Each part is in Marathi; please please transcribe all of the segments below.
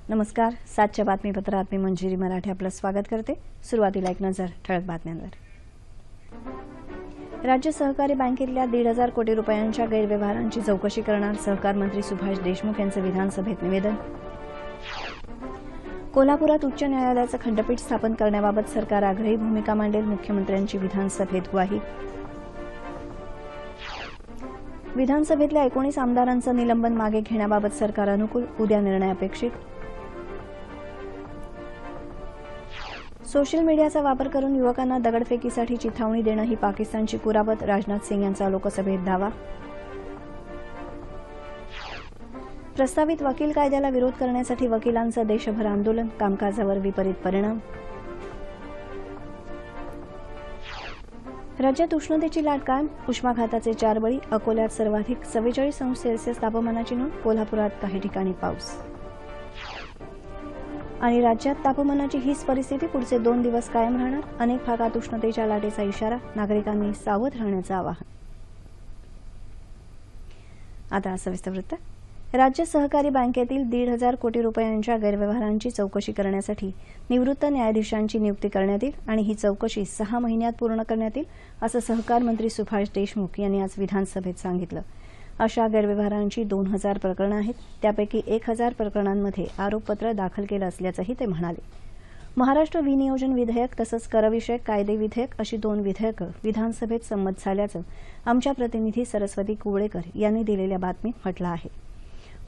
नमस्कार. 7च्या बातमीपत्रात मी मंजिरी मराठे आपलं स्वागत करते. सुरुवातीला एक नजर ठळक बातम्यांवर. राज्य सहकारी बँकेतल्या 1,500 कोटी रुपयांच्या गैरव्यवहारांची चौकशी करणार सहकार मंत्री सुभाष देशमुख यांचं विधानसभेत निवेदन. कोल्हापुरात उच्च न्यायालयाचं खंडपीठ स्थापन करण्याबाबत सरकार आग्रही भूमिका मांडेल, मुख्यमंत्र्यांची विधानसभेत ग्वाही. विधानसभेतल्या 19 आमदारांचं निलंबन मागे घेण्याबाबत सरकार अनुकूल, उद्या निर्णय अपेक्षित. सोशल मीडियाचा वापर करून युवकांना दगडफेकीसाठी चिथावणी देणं ही पाकिस्तानची कुरापत, राजनाथ सिंग यांचा लोकसभेत दावा. प्रस्तावित वकील कायद्याला विरोध करण्यासाठी वकिलांचं देशभर आंदोलन, कामकाजावर विपरीत परिणाम. राज्यात उष्णतेची लाट कायम, उष्माघाताचे 4 बळी. अकोल्यात सर्वाधिक 44°C तापमानाची नोंद, कोल्हापुरात काही ठिकाणी पाऊस. आणि राज्यात तापमानाची हीच परिस्थिती पुढचे 2 दिवस कायम राहणार, अनेक भागात उष्णतेच्या लाटेचा इशारा, नागरिकांनी सावध राहण्याचं आवाहन. आता सविस्तर वृत्त. राज्य सहकारी बँकेतील 1,500 कोटी रुपयांच्या गैरव्यवहारांची चौकशी करण्यासाठी निवृत्त न्यायाधीशांची नियुक्ती करण्यात येईल आणि ही चौकशी 6 महिन्यात पूर्ण करण्यात येईल, असं सहकार मंत्री सुभाष देशमुख यांनी आज विधानसभेत सांगितलं. अशा गैरव्यवहारांची 2,000 प्रकरणं आहेत, त्यापैकी 1,000 प्रकरणांमध्ये आरोपपत्र दाखल केलं असल्याचंही ते म्हणाले. महाराष्ट्र विनियोजन विधेयक तसंच करविषयक कायदे विधेयक अशी 2 विधेयकं विधानसभेत संमत झाल्याचं आमच्या प्रतिनिधी सरस्वती कुवळेकर यांनी दिलेल्या बातमीत म्हटलं आहे.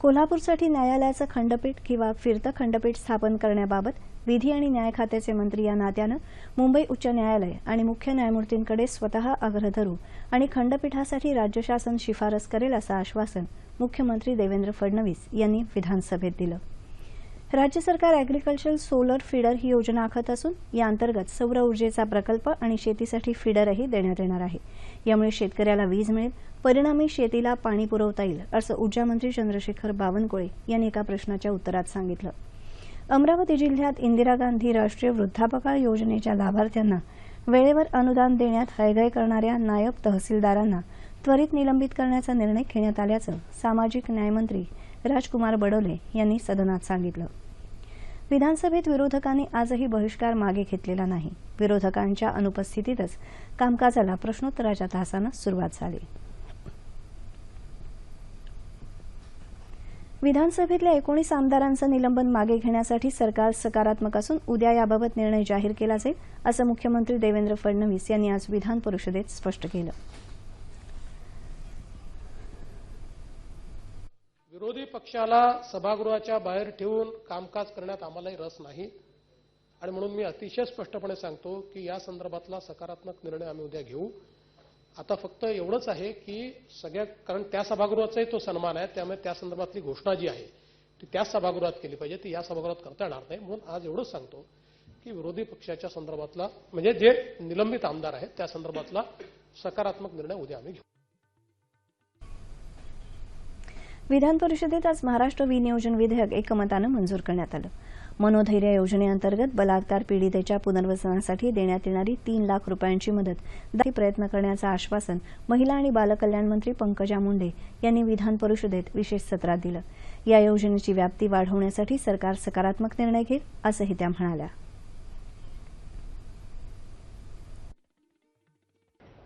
कोल्हापूरसाठी न्यायालयाचं खंडपीठ किंवा फिरतं खंडपीठ स्थापन करण्याबाबत विधी आणि न्याय खात्याचे मंत्री या नात्यानं मुंबई उच्च न्यायालय आणि मुख्य न्यायमूर्तींकडे स्वतः आग्रह धरू आणि खंडपीठासाठी राज्य शासन शिफारस करेल असं आश्वासन मुख्यमंत्री देवेंद्र फडणवीस यांनी विधानसभेत दिलं. राज्य सरकार ॲग्रिकल्चरल सोलर फीडर ही योजना आखत असून या अंतर्गत सौर ऊर्जेचा प्रकल्प आणि शेतीसाठी फीडरही देण्यात येणार आहे. यामुळे शेतकऱ्याला वीज मिळेल, परिणामी शेतीला पाणी पुरवता येईल, असं ऊर्जामंत्री चंद्रशेखर बावनकुळे यांनी एका प्रश्नाच्या उत्तरात सांगितलं. अमरावती जिल्ह्यात इंदिरा गांधी राष्ट्रीय वृद्धापकाळ योजनेच्या लाभार्थ्यांना वेळेवर अनुदान देण्यात हयगय करणाऱ्या नायब तहसीलदारांना त्वरित निलंबित करण्याचा निर्णय घेण्यात आल्याचं सामाजिक न्यायमंत्री राजकुमार बडोले यांनी सदनात सांगितलं. विधानसभेत विरोधकांनी आजही बहिष्कार मागे घेतलेला नाही. विरोधकांच्या अनुपस्थितीतच कामकाजाला प्रश्नोत्तराच्या तासानं सुरुवात झाली. विधानसभेतल्या 19 आमदारांचं निलंबन मागे घेण्यासाठी सरकार सकारात्मक असून उद्या याबाबत निर्णय जाहीर केला जाईल, असं मुख्यमंत्री देवेंद्र फडणवीस यांनी आज विधान परिषदेत स्पष्ट केलं. विरोधी पक्षाला सभागृहाच्या बाहेर ठेवून कामकाज करण्यात आम्हालाही रस नाही आणि म्हणून मी अतिशय स्पष्टपणे सांगतो की या संदर्भातला सकारात्मक निर्णय आम्ही उद्या घेऊ. आता फक्त एवढंच आहे की कारण त्या सभागृहाचाही तो सन्मान आहे, त्यामुळे त्या संदर्भातली घोषणा जी आहे ती त्याच सभागृहात केली पाहिजे, ती या सभागृहात करता येणार नाही. म्हणून आज एवढंच सांगतो की विरोधी पक्षाच्या संदर्भातला म्हणजे जे निलंबित आमदार आहेत त्या संदर्भातला सकारात्मक निर्णय उद्या आम्ही घेऊ. विधान परिषदेत आज महाराष्ट्र विनियोजन विधेयक एकमतानं मंजूर करण्यात आलं. मनोधैर्य योजनेअंतर्गत बलात्कार पीडितेच्या पुनर्वसनासाठी देण्यात येणारी 3 लाख रुपयांची मदत प्रयत्न करण्याचं आश्वासन महिला आणि बालकल्याण मंत्री पंकजा मुंडे यांनी विधान परिषदेत विशेष सत्रात दिलं. या योजनेची व्याप्ती वाढवण्यासाठी सरकार सकारात्मक निर्णय घेईल, असंही त्या म्हणाल्या.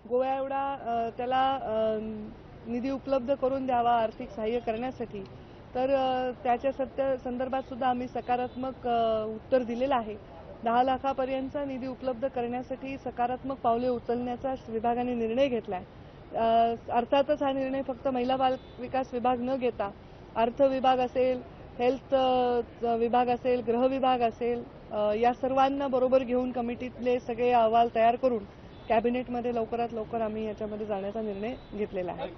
गोव्या एवढा त्याला निधी उपलब्ध करून द्यावा आर्थिक सहाय्य करण्यासाठी, तर त्याच्या संदर्भात सुद्धा आम्ही सकारात्मक उत्तर दिलेलं आहे. 10 लाखापर्यंतचा निधी उपलब्ध करण्यासाठी सकारात्मक पावले उचलण्याचा विभागाने निर्णय घेतला आहे. अर्थातच हा निर्णय फक्त महिला बाल विकास विभाग न घेता अर्थ विभाग असेल, हेल्थ विभाग असेल, गृह विभाग असेल, या सर्वांना बरोबर घेऊन कमिटीतले सगळे अहवाल तयार करून कॅबिनेटमध्ये लवकरात लवकर आम्ही याच्यामध्ये जाण्याचा निर्णय घेतलेला आहे.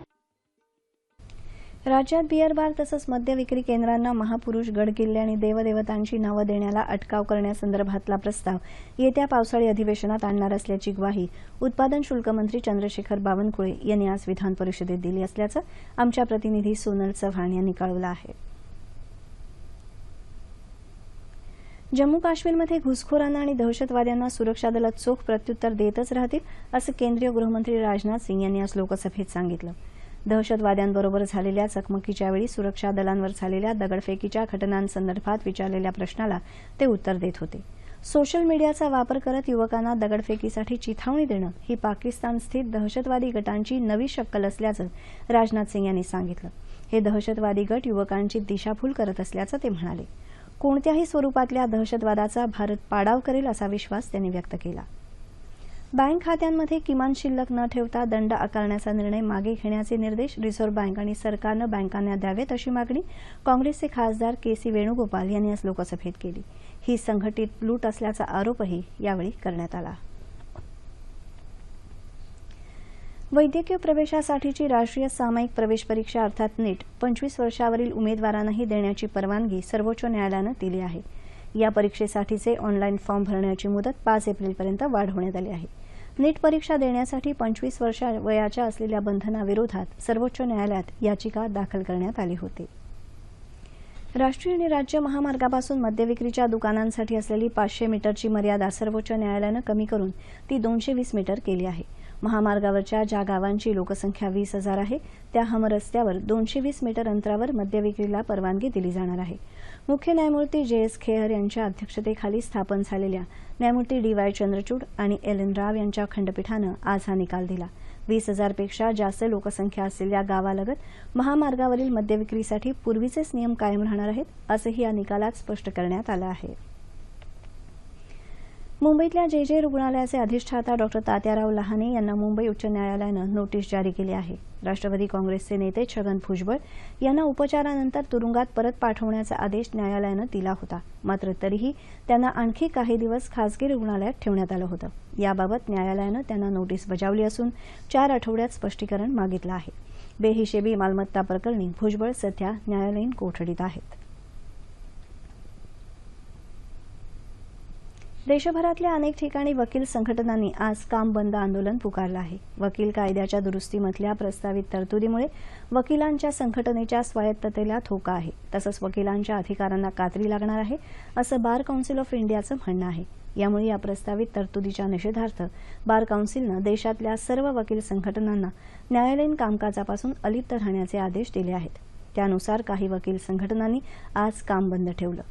राज्यात बिअर बार तसंच मद्य विक्री केंद्रांना महापुरुष, गडकिल्ले आणि देवदेवतांची नावं देण्याला अटकाव करण्यासंदर्भातला प्रस्ताव येत्या पावसाळी अधिवेशनात आणणार असल्याची ग्वाही उत्पादन शुल्क मंत्री चंद्रशेखर बावनकुळे यांनी आज विधान परिषदेत दिली असल्याचं आमच्या प्रतिनिधी सोनल चव्हाण यांनी कळवलं आहे. जम्मू काश्मीरमध्ये घुसखोरांना आणि दहशतवाद्यांना सुरक्षा दलं चोख प्रत्युत्तर देतच राहतील, असं केंद्रीय गृहमंत्री राजनाथ सिंग यांनी आज लोकसभेत सांगितलं. दहशतवाद्यांबरोबर झालेल्या चकमकीच्या वेळी सुरक्षा दलांवर झालेल्या दगडफेकीच्या घटनांसंदर्भात विचारलेल्या प्रश्नाला ते उत्तर देत होते. सोशल मीडियाचा वापर करत युवकांना दगडफेकीसाठी चिथावणी देणं ही पाकिस्तानस्थित दहशतवादी गटांची नवी शक्कल असल्याचं राजनाथ सिंग यांनी सांगितलं. हे दहशतवादी गट युवकांची दिशाभूल करत असल्याचं ते म्हणाले. कोणत्याही स्वरूपातल्या दहशतवादाचा भारत पाडाव करेल असा विश्वास त्यांनी व्यक्त केला. बँक खात्यांमध्ये किमान शिल्लक न ठेवता दंड आकारण्याचा निर्णय मागे घेण्याचे निर्देश रिझर्व्ह बँक आणि सरकारनं बँकांना द्यावेत अशी मागणी काँग्रेसचे खासदार के.सी. वेणुगोपाल यांनी आज लोकसभेत केली. ही संघटित लूट असल्याचा आरोपही यावेळी करण्यात आला. वैद्यकीय प्रवेशासाठीची राष्ट्रीय सामायिक प्रवेश परीक्षा अर्थात नीट 25 वर्षावरील उमेदवारांनाही देण्याची परवानगी सर्वोच्च न्यायालयानं दिली आहे. या परीक्षेसाठीचे ऑनलाईन फॉर्म भरण्याची मुदत 5 एप्रिलपर्यंत वाढवण्यात आली आहे. नीट परीक्षा देण्यासाठी 25 वर्ष वयाच्या असलेल्या बंधनाविरोधात सर्वोच्च न्यायालयात याचिका दाखल करण्यात आली होती. राष्ट्रीय आणि राज्य महामार्गापासून मद्यविक्रीच्या दुकानांसाठी असलेली 500 मीटरची मर्यादा सर्वोच्च न्यायालयानं कमी करून ती 220 मीटर केली आहे. महामार्गावरच्या ज्या गावांची लोकसंख्या 20,000 आहे त्या हमरस्त्यावर 220 मीटर अंतरावर मद्यविक्रीला परवानगी दिली जाणार आहे. मुख्य न्यायमूर्ती जे.एस. खेहर यांच्या अध्यक्षतेखाली स्थापन झालेल्या न्यायमूर्ती डी.वाय. चंद्रचूड आणि एल.एन. राव यांच्या खंडपीठानं आज हा निकाल दिला. 20,000 पेक्षा जास्त लोकसंख्या असलेल्या गावालगत महामार्गावरील मद्यविक्रीसाठी पूर्वीचेच नियम कायम राहणार आहेत असंही या निकालात स्पष्ट करण्यात आलं आहे. मुंबईतल्या जे रुग्णालयाचे अधिष्ठाता डॉक्टर तात्याराव लहाने यांना मुंबई उच्च न्यायालयानं नोटीस जारी केली आहे. राष्ट्रवादी काँग्रेसचे नेते छगन भुजबळ यांना उपचारानंतर तुरुंगात परत पाठवण्याचा आदेश न्यायालयानं दिला होता. मात्र तरीही त्यांना आणखी काही दिवस खासगी रुग्णालयात ठेवण्यात आलं होतं. याबाबत न्यायालयानं त्यांना नोटीस बजावली असून 4 आठवड्यात स्पष्टीकरण मागितलं आहे. बेहिशेबी मालमत्ता प्रकरणी भुजबळ सध्या न्यायालयीन कोठडीत आहेत. देशभरातल्या अनेक ठिकाणी वकील संघटनांनी आज काम बंद आंदोलन पुकारलं आहे. वकील कायद्याच्या दुरुस्तीमधल्या प्रस्तावित तरतुदीमुळे वकिलांच्या संघटनेच्या स्वायत्ततेला धोका आहे. तसंच वकिलांच्या अधिकारांना कात्री लागणार आहे असं बार कौन्सिल ऑफ इंडियाचं म्हणणं आहे. यामुळे या प्रस्तावित तरतुदीच्या निषेधार्थ बार कौन्सिलनं देशातल्या सर्व वकील संघटनांना न्यायालयीन कामकाजापासून अलिप्त राहण्याचे आदेश दिले आहेत. त्यानुसार काही वकील संघटनांनी आज काम बंद ठेवलं.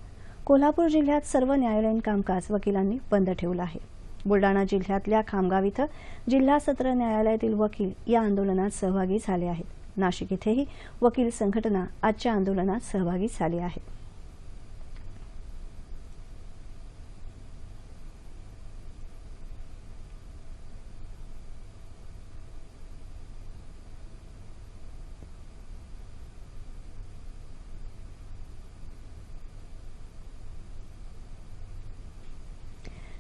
कोल्हापूर जिल्ह्यात सर्व न्यायालयीन कामकाज वकिलांनी बंद ठेवलं आहे. बुलडाणा जिल्ह्यातल्या खामगाव इथं जिल्हा सत्र न्यायालयातील वकील या आंदोलनात सहभागी झाले आहेत. नाशिक इथेही वकील संघटना आजच्या आंदोलनात सहभागी झाली आहे.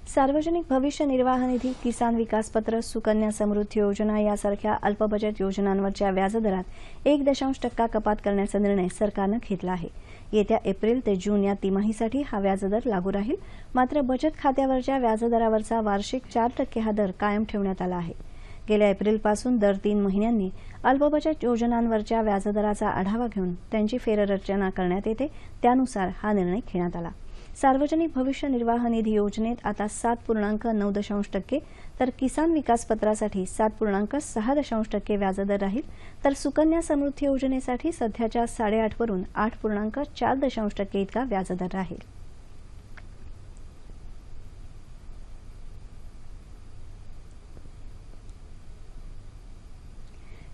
सार्वजनिक भविष्य निर्वाह निधी, किसान विकास पत्र, सुकन्या समृद्धी योजना यासारख्या अल्प बचत योजनांवरच्या व्याजदरात 1% कपात करण्याचा निर्णय सरकारनं घेतला आहे. येत्या एप्रिल ते जून या तिमाहीसाठी हा व्याजदर लागू राहील. मात्र बचत खात्यावरच्या व्याजदरावरचा वार्षिक 4% हा दर कायम ठेवण्यात आला आहे. गेल्या एप्रिलपासून दर 3 महिन्यांनी अल्पबचत योजनांवरच्या व्याजदराचा आढावा घेऊन त्यांची फेररचना करण्यात येते. त्यानुसार हा निर्णय घेण्यात आला. सार्वजनिक भविष्य निर्वाह निधी योजनेत आता 7.9% तर किसान विकास पत्रासाठी 7.6% व्याजदर राहील. तर सुकन्या समृद्धी योजनेसाठी सध्याच्या 8.5 वरून 8.4% इतका व्याजदर राहील.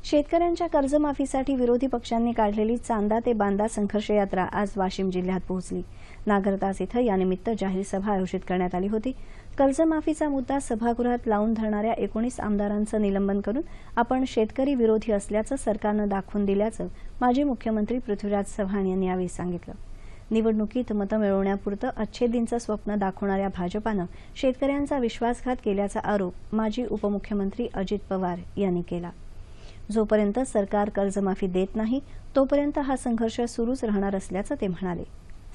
शेतकऱ्यांच्या कर्जमाफीसाठी विरोधी पक्षांनी काढलेली चांदा ते बांदा संघर्ष यात्रा आज वाशिम जिल्ह्यात पोहोचली. नागरतास इथं यानिमित्त जाहीर सभा आयोजित करण्यात आली होती. कर्जमाफीचा मुद्दा सभागृहात लावून धरणाऱ्या 19 आमदारांचं निलंबन करून आपण शेतकरी विरोधी असल्याचं सरकारनं दाखवून दिल्याचं माजी मुख्यमंत्री पृथ्वीराज चव्हाण यांनी यावेळी सांगितलं. निवडणुकीत मतं मिळवण्यापुरतं अच्छेदींचं स्वप्न दाखवणाऱ्या भाजपानं शेतकऱ्यांचा विश्वासघात केल्याचा आरोप माजी उपमुख्यमंत्री अजित पवार यांनी केला. जोपर्यंत सरकार कर्जमाफी देत नाही तोपर्यंत हा संघर्ष सुरूच राहणार असल्याचं ते म्हणाले.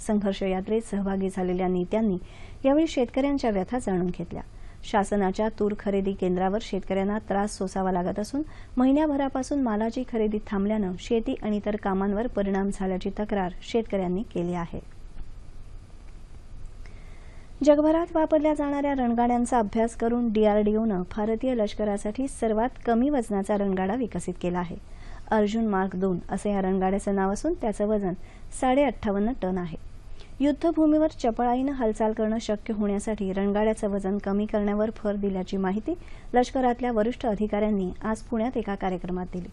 संघर्ष यात्रेत सहभागी झालेल्या नेत्यांनी यावेळी शेतकऱ्यांच्या व्यथा जाणून घेतल्या. शासनाच्या तूर खरेदी केंद्रावर शेतकऱ्यांना त्रास सोसावा लागत असून महिन्याभरापासून मालाची खरेदी थांबल्यानं शेती आणि इतर कामांवर परिणाम झाल्याची तक्रार शेतकऱ्यांनी केली आहे. जगभरात वापरल्या जाणाऱ्या रणगाड्यांचा अभ्यास करून DRDOनं भारतीय लष्करासाठी सर्वात कमी वजनाचा रणगाडा विकसित केला आहे. अर्जुन मार्क 2 असे या रणगाड्याचं नाव असून त्याचं वजन 58.5 टन आहे. युद्धभूमीवर चपळाईनं हालचाल करणं शक्य होण्यासाठी रणगाड्याचं वजन कमी करण्यावर भर दिल्याची माहिती लष्करातल्या वरिष्ठ अधिकाऱ्यांनी आज पुण्यात एका कार्यक्रमात दिली.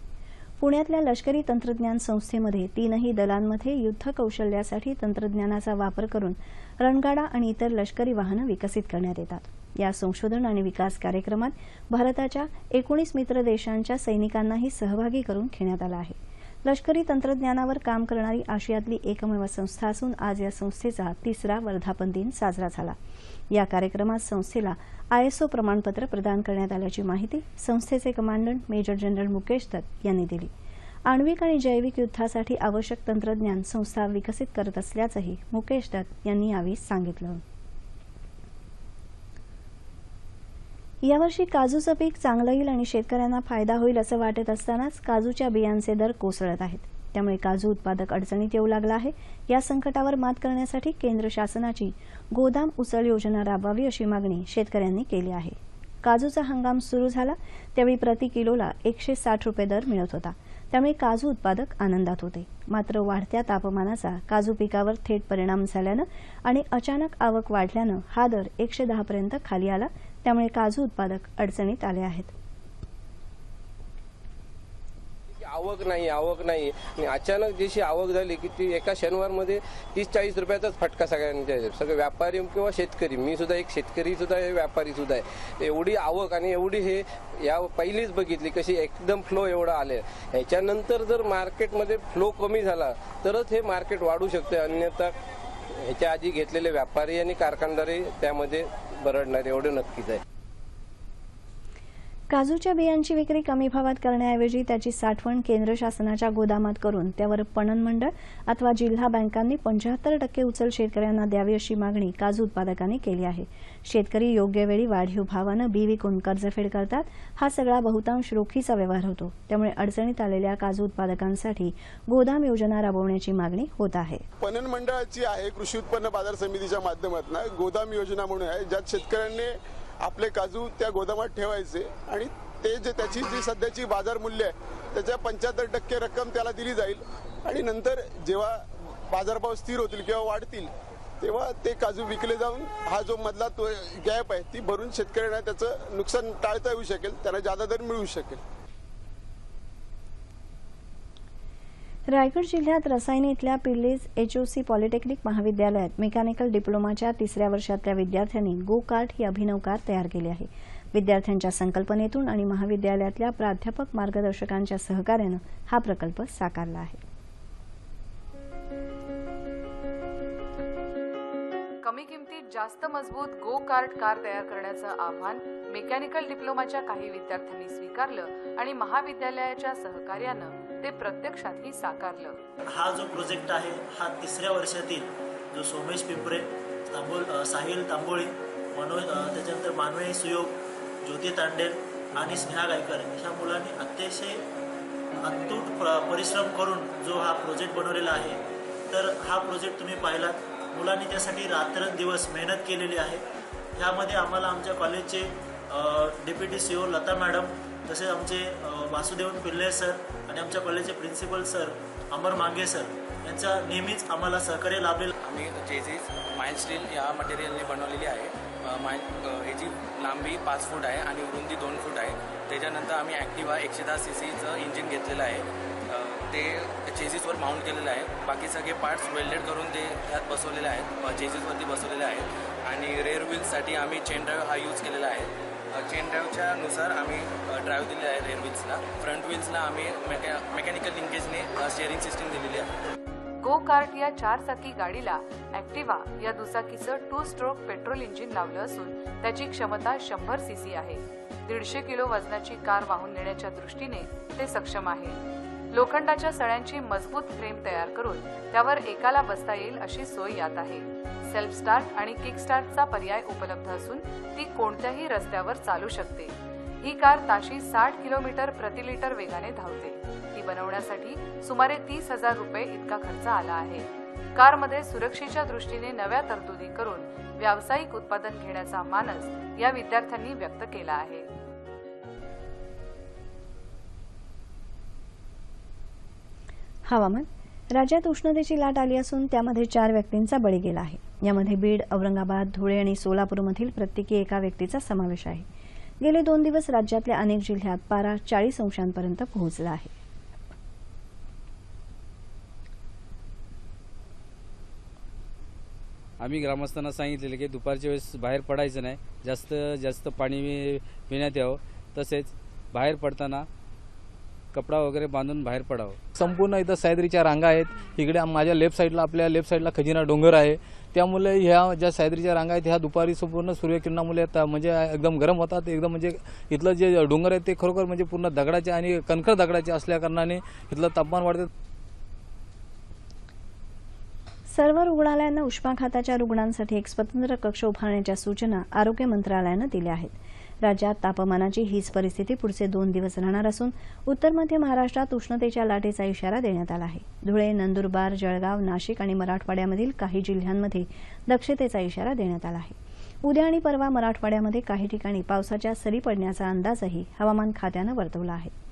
पुण्यातल्या लष्करी तंत्रज्ञान संस्थेमध्ये तीनही दलांमध्ये युद्ध कौशल्यासाठी तंत्रज्ञानाचा वापर करून रणगाडा आणि इतर लष्करी वाहनं विकसित करण्यात येतात. या संशोधन आणि विकास कार्यक्रमात भारताच्या 19 मित्र देशांच्या सैनिकांनाही सहभागी करून घेण्यात आला आहे. लष्करी तंत्रज्ञानावर काम करणारी आशियातली एकमेव संस्था असून आज या संस्थेचा 3रा वर्धापन दिन साजरा झाला. या कार्यक्रमात संस्थेला ISO प्रमाणपत्र प्रदान करण्यात आल्याची माहिती संस्थेचे commandant major general Mukesh Dutt यांनी दिली. आण्विक आणि जैविक युद्धासाठी आवश्यक तंत्रज्ञान संस्था विकसित करत असल्याचंही मुकेश दत्त यांनी यावेळी सांगितलं. यावर्षी काजूचं पीक चांगलं येईल आणि शेतकऱ्यांना फायदा होईल असं वाटत असतानाच काजूच्या बियांचे दर कोसळत आहेत. त्यामुळे काजू उत्पादक अडचणीत येऊ लागला आहे. या संकटावर मात करण्यासाठी केंद्र शासनाची गोदाम उचल योजना राबवावी अशी मागणी शेतकऱ्यांनी केली आहे. काजूचा हंगाम सुरू झाला त्यावेळी प्रति किलोला 160 रुपये दर मिळत होता. त्यामुळे काजू उत्पादक आनंदात होते. मात्र वाढत्या तापमानाचा काजू पिकावर थेट परिणाम झाल्यानं आणि अचानक आवक वाढल्यानं हा दर 110 पर्यंत खाली आला. त्यामुळे काजू उत्पादक अडचणीत आले आहेत. आवक नाही आणि अचानक जशी आवक झाली की ती एका शनिवारमध्ये 30-40 रुपयाचाच फटका सगळ्यांच्या सगळे व्यापारी किंवा शेतकरी, मी सुद्धा एक शेतकरी सुद्धा आहे, व्यापारी सुद्धा आहे. एवढी आवक आणि एवढी हे या पहिलीच बघितली कशी एकदम फ्लो एवढा आले. ह्याच्यानंतर जर मार्केटमध्ये फ्लो कमी झाला तरच हे मार्केट वाढू शकते, अन्यथा ह्याच्या आधी घेतलेले व्यापारी आणि कारखानदारी त्यामध्ये बरडणार एवढं नक्कीच आहे. काजूच्या बियांची विक्री कमी भावात करण्याऐवजी त्याची साठवण केंद्र शासनाच्या गोदामात करून त्यावर पणन मंडळ अथवा जिल्हा बँकांनी 75% उचल शेतकऱ्यांना द्यावी अशी मागणी काजू उत्पादकांनी केली आहे. शेतकरी योग्य वेळी वाढीव भावानं बी विकून कर्जफेड करतात. हा सगळा बहुतांश रोखीचा व्यवहार होतो. त्यामुळे अडचणीत आलेल्या काजू उत्पादकांसाठी गोदाम योजना राबवण्याची मागणी होत आहे. पणन मंडळाची आहे कृषी उत्पन्न बाजार समितीच्या माध्यमातून गोदाम योजना म्हणून आहे, ज्यात शेतकऱ्यांनी आपले काजू त्या गोदामात ठेवायचे आणि ते जे त्याची जी सध्याची बाजार मूल्य आहे त्याच्या 75% रक्कम त्याला दिली जाईल आणि नंतर जेव्हा बाजारभाव स्थिर होतील किंवा वाढतील तेव्हा ते काजू विकले जाऊन हा जो मधला तो गॅप आहे ती भरून शेतकऱ्यांना त्याचं नुकसान टाळता येऊ शकेल, त्यांना जादा दर मिळू शकेल. रायगड जिल्ह्यात रसायनी इथल्या पिल्लेज HOC पॉलिटेक्निक महाविद्यालयात मेकॅनिकल डिप्लोमाच्या 3ऱ्या वर्षातल्या विद्यार्थ्यांनी गो कार्ट ही अभिनव कार तयार केली आहे. विद्यार्थ्यांच्या संकल्पनेतून आणि महाविद्यालयातल्या प्राध्यापक मार्गदर्शकांच्या सहकार्यानं हा प्रकल्प साकारला आहे. कमी किमतीत जास्त मजबूत गो कार्ट कार तयार करण्याचं आव्हान मेकॅनिकल डिप्लोमाच्या काही विद्यार्थ्यांनी स्वीकारलं आणि महाविद्यालयाच्या सहकार्यानं ते प्रत्यक्षातही साकारलं. हा जो प्रोजेक्ट आहे हा 3ऱ्या वर्षातील जो सोमेश पिंपरे, साहिल तांबोळी, त्याच्यानंतर मानवी सुयोग, ज्योती तांडेल आणि स्नेहा गायकर ह्या मुलांनी अतिशय अतूट परिश्रम करून जो हा प्रोजेक्ट बनवलेला आहे. तर हा प्रोजेक्ट तुम्ही पाहिलात, मुलांनी त्यासाठी रात्रंदिवस मेहनत केलेली आहे. ह्यामध्ये आम्हाला आमच्या कॉलेजचे डेप्युटी CEO लता मॅडम, तसेच आमचे वासुदेवन पिल्ले सर आणि आमच्या कॉलेजचे प्रिन्सिपल सर अमर मांगे सर यांचा नेहमीच आम्हाला सहकार्य लाभलेलं. आम्ही चेझिस माइल स्टील या मटेरियलने बनवलेली आहे. ह्याची लांबी 5 फूट आहे आणि रुंदी 2 फूट आहे. त्याच्यानंतर आम्ही ॲक्टिवा 110 cc इंजिन घेतलेलं आहे, ते चेझिसवर माउंट केलेलं आहे. बाकी सगळे पार्ट्स वेल्डेड करून ते त्यात बसवलेले आहेत, चेझिसवरती बसवलेले आहेत. आणि रेअर व्हील्ससाठी आम्ही चेन ड्राईव्ह हा यूज केलेला आहे. चेन ड्राईव्हच्या नुसार आम्ही ड्राईव्ह दिलेला आहे रेअर व्हील्सला. फ्रंट व्हील्सला आम्ही मेकॅनिकल लिंकेजने स्टिअरिंग सिस्टीम दिलेली आहे. गो कार्ट या 4 गाडीला ॲक्टिवा या दुचाकीचं 2 स्ट्रोक पेट्रोल इंजिन लावलं असून त्याची क्षमता 100 cc आहे. 150 किलो वजनाची कार वाहून नेण्याच्या दृष्टीने ते सक्षम आहे. लोखंडाच्या सळ्यांची मजबूत फ्रेम तयार करून त्यावर एकाला बसता येईल अशी सोय यात आहे. सेल्फ स्टार्ट आणि किक स्टार्टचा पर्याय उपलब्ध असून ती कोणत्याही रस्त्यावर चालू शकते. ही कार ताशी 60 किलोमीटर प्रति लिटर वेगाने धावते. ती बनवण्यासाठी सुमारे 30,000 रुपये इतका खर्च आला आहे. कारमध्ये सुरक्षेच्या दृष्टीने नव्या तरतुदी करून व्यावसायिक उत्पादन घेण्याचा मानस या विद्यार्थ्यांनी व्यक्त केला आहे. हवामान. राज्यात उष्णतेची लाट आली असून त्यामध्ये 4 व्यक्तींचा बळी गेला आहे. यामध्ये बीड, औरंगाबाद, धुळे आणि सोलापूरमधील प्रत्येकी एका व्यक्तीचा समावेश आहे. गेले 2 दिवस राज्यातल्या अनेक जिल्ह्यात पारा 40 अंशांपर्यंत पोहोचला आहे. आम्ही ग्रामस्थांना सांगितलेले की दुपारच्या वेळेस बाहेर पडायचं नाही, जास्त पाणी पिण्यात यावं, तसेच बाहेर पडताना कपडा वगैरे बांधून बाहेर पडावं. संपूर्ण इथं सह्याद्रीच्या रांगा आहेत. इकडे माझ्या आपल्या लेफ्ट साईडला खजिना डोंगर आहे. त्यामुळे ह्या ज्या सह्याद्रीच्या रांगा आहेत ह्या दुपारी संपूर्ण सूर्यकिरणामुळे म्हणजे एकदम गरम होतात. एकदम म्हणजे इथलं जे डोंगर आहेत ते खरोखर म्हणजे पूर्ण दगडाचे आणि कणखर दगडाचे असल्या कारणाने इथलं तापमान वाढते. सर्व रुग्णालयांना उष्माघाताच्या रुग्णांसाठी एक स्वतंत्र कक्ष उभारण्याच्या सूचना आरोग्य मंत्रालयानं दिल्या आहेत. राज्यात तापमानाची हीच परिस्थिती पुढचे 2 दिवस राहणार असून उत्तर मध्य महाराष्ट्रात उष्णतेच्या लाटेचा इशारा देण्यात आला आहे. धुळे, नंदुरबार, जळगाव, नाशिक आणि मराठवाड्यामधील काही जिल्ह्यांमध्ये दक्षतेचा इशारा देण्यात आला आहे. उद्या आणि परवा मराठवाड्यामध्ये काही ठिकाणी पावसाच्या सरी पडण्याचा अंदाजही हवामान खात्यानं वर्तवला आहे.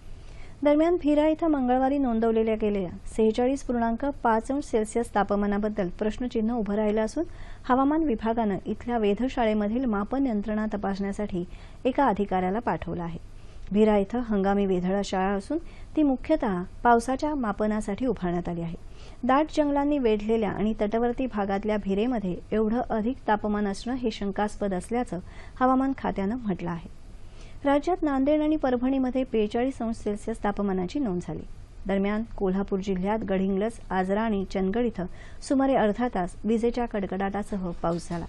दरम्यान भीरा इथं मंगळवारी नोंदवलेल्या गेलेल्या 46.5 अंश सेल्सिअस तापमानाबद्दल प्रश्नचिन्ह उभं राहिलं असून हवामान विभागानं इथल्या वेधशाळेमधील मापन यंत्रणा तपासण्यासाठी एका अधिकाऱ्याला पाठवलं आहे. भीरा इथं हंगामी वेधशाळा असून ती मुख्यतः पावसाच्या मापनासाठी उभारण्यात आली आहे. दाट जंगलांनी वेढलेल्या आणि तटवर्ती भागातल्या भिरेमध्ये एवढं अधिक तापमान असणं हे शंकास्पद असल्याचं हवामान खात्यानं म्हटलं आहे. राज्यात नांदेड आणि परभणीमध्ये 42 अंश सेल्सिअस तापमानाची नोंद झाली. दरम्यान कोल्हापूर जिल्ह्यात गडहिंग्लज, आजरा आणि चंदगड इथं सुमारे अर्धा तास विजेच्या कडकडाटासह पाऊस झाला.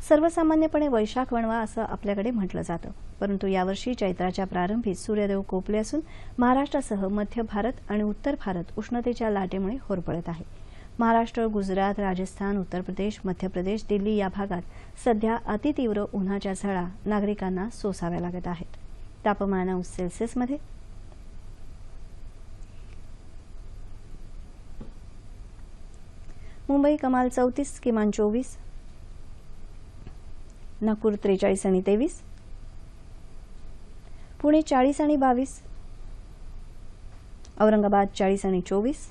सर्वसामान्यपणे वैशाख वणवा असं आपल्याकडे म्हटलं जातं, परंतु यावर्षी चैत्राच्या प्रारंभीच सूर्यदेव कोपले असून महाराष्ट्रासह मध्य भारत आणि उत्तर भारत उष्णतेच्या लाटेमुळे होरपळत आहे. महाराष्ट्र, गुजरात, राजस्थान, उत्तर प्रदेश, मध्य प्रदेश, दिल्ली या भागात सध्या अतितीव्र उन्हाच्या झळा नागरिकांना सोसाव्या लागत आहेत. तापमान अंश सेल्सिअसमध्ये मुंबई कमाल 34, किमान 24, नागपूर 43 आणि 23, पुणे 40 आणि 22, औरंगाबाद 40 आणि 24,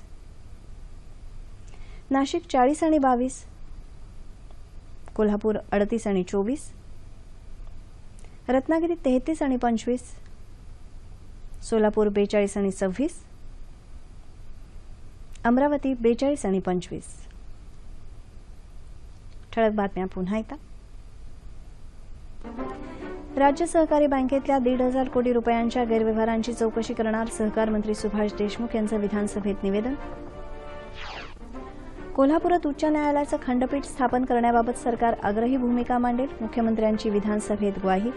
नाशिक 40 आणि 22, कोल्हापूर 38 आणि 24, रत्नागिरी 33 आणि 25, सोलापूर 42 आणि 26, अमरावती 42 आणि 25. ठळक बातम्या पुन्हा एकदा. राज्य सहकारी बँकेतल्या 1,500 कोटी रुपयांच्या गैरव्यवहारांची चौकशी करणार सहकार मंत्री सुभाष देशमुख यांचं विधानसभेत निवेदन. कोल्हापुरात उच्च न्यायालयाचं खंडपीठ स्थापन करण्याबाबत सरकार आग्रही भूमिका मांडेल, मुख्यमंत्र्यांची विधानसभेत ग्वाही.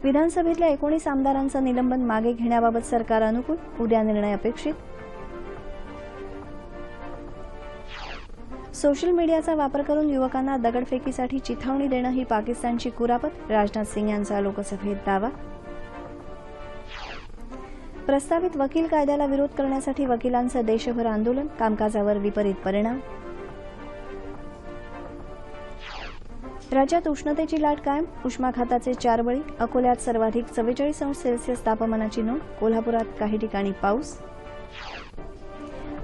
विधानसभेतल्या 19 आमदारांचं निलंबन मागे घेण्याबाबत सरकार अनुकूल, उद्या निर्णय अपेक्षित. सोशल मीडियाचा वापर करून युवकांना दगडफेकीसाठी चिथावणी देणं ही पाकिस्तानची कुरापत, राजनाथ सिंग यांचा लोकसभेत दावा. प्रस्तावित वकील कायद्याला विरोध करण्यासाठी वकिलांचं देशभर आंदोलन, कामकाजावर विपरीत परिणाम. राज्यात उष्णतेची लाट कायम, उष्माघाताचे 4 बळी, अकोल्यात सर्वाधिक 44 अंश सेल्सिअस तापमानाची नोंद, कोल्हापुरात काही ठिकाणी पाऊस.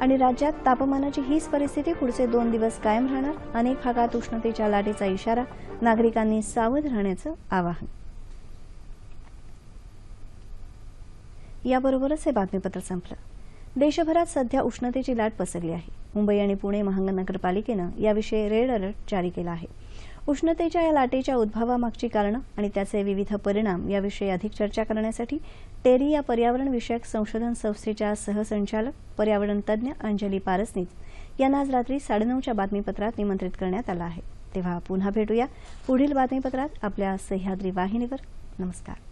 आणि राज्यात तापमानाची हीच परिस्थिती पुढचे 2 दिवस कायम राहणार, अनेक भागात उष्णतेच्या लाटेचा इशारा, नागरिकांनी सावध राहण्याचं आवाहन. याबरोबरच हे बातमीपत्र संपलं. देशभरात सध्या उष्णतेची लाट पसरली आहे. मुंबई आणि पुणे महानगरपालिकेनं याविषयी रेड अलर्ट जारी केला आहे. उष्णतेच्या या लाटेच्या उद्भवामागची कारणं आणि त्याचे विविध परिणाम याविषयी अधिक चर्चा करण्यासाठी टेरी या पर्यावरण विषयक संशोधन संस्थेच्या सहसंचालक पर्यावरण तज्ज्ञ अंजली पारसनीस यांना आज रात्री 9:30च्या बातमीपत्रात निमंत्रित करण्यात आलं आहे. तेव्हा पुन्हा भेटूया पुढील बातमीपत्रात आपल्या सह्याद्री वाहिनीवर. नमस्कार.